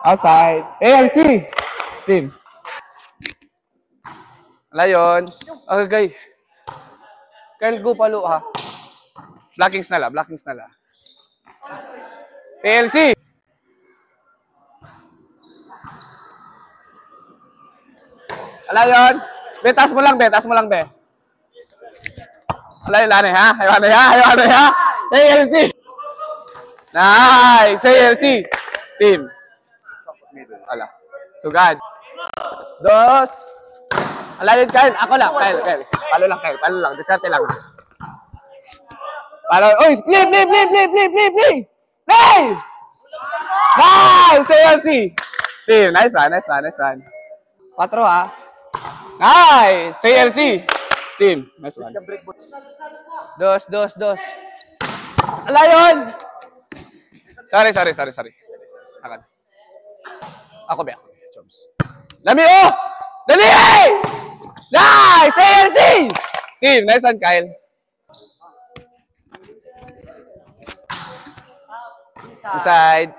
Outside. ALC. Team. Wala yun. Okay. Kyle, go palo ha. Blockings na la. ALC. Wala yun. Be, taas mo lang, be. Wala yun, lani ha. Ayaw ha. ALC. Nice. ALC. Team. Wala. Sugad. Dos. Wala yun, Kyle. Ako lang, Kyle. Palo lang. Diskarte lang. Palo. Uy, flip. Play! Nice! ALC. Team, nice one. 4 ha. Nice! ALC. Team, nice one. Dos. Wala yun! Sorry. Ako ba? Chomps. Lami oh! Dali! Nice! ALC! Team, nice one, Kyle. Inside.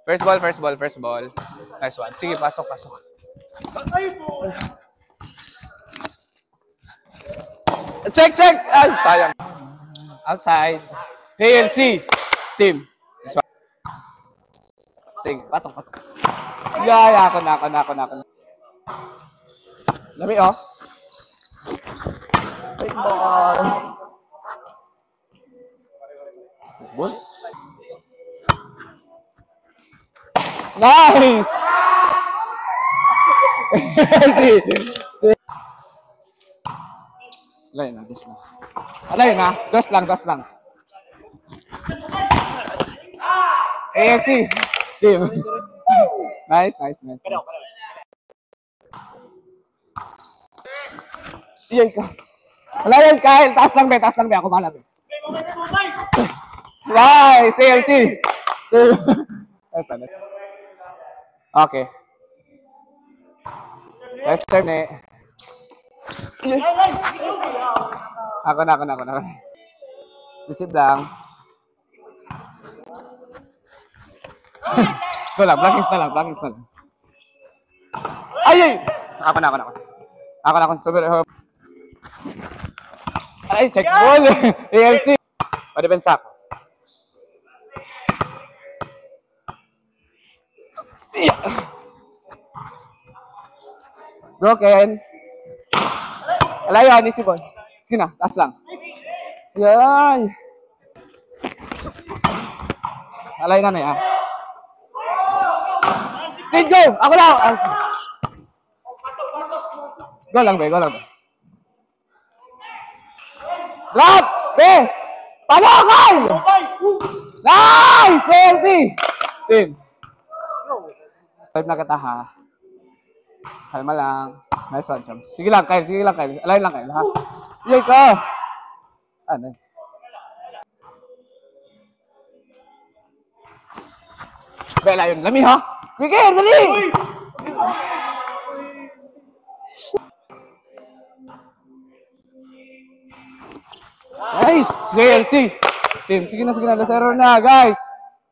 First ball. Nice one. Sige, pasok. Check! Ay, sayang. Outside. ALC. Team. Nice one. Sige, patok. Yaya, ako na. Lami, oh. Big ball. Nice! Alayin na. Dos lang. AFC. Team. Nice. Iyan ka. Alayin, Kyle. Taas lang, be. Ako mahala, be. Nice! AFC. Okay. Let's turn it. Ako na. Receive lang. Ito lang, blockings na lang. Ay! Ako na. Ay, check ball. ALC. Padepensa ako. Broken. Alayan, easy ball. Sige na, taas lang. Yay! Alay na yan. Lead go! Ako lang! Go lang, be. Drop! Be! Palakay! Nice! AFC! Team. 5 na kita ha. Kalma lang. Nice one, chums. Sige lang, Kyle. Alayin lang, Kyle, ha? Yay ka! Ano? Bela yun. Lami, ha? Bigay, dali! Nice! ALC! Team, sige na. Lasero na, guys!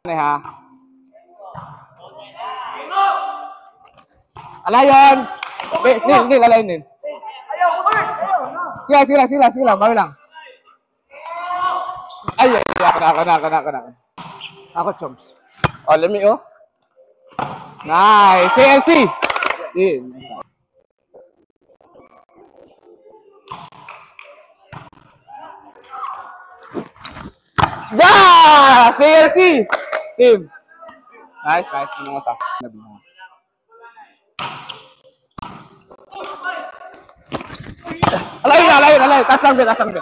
Ano, ha? Alayon! Nil, alayon din. Sila, mami lang. Ay, ako na. Ako, chomps. Oh, let me, oh. Nice! ALC! Yeah! ALC! Team! Nice. Ano sa nabi mo? Alayin. Taas lang, be.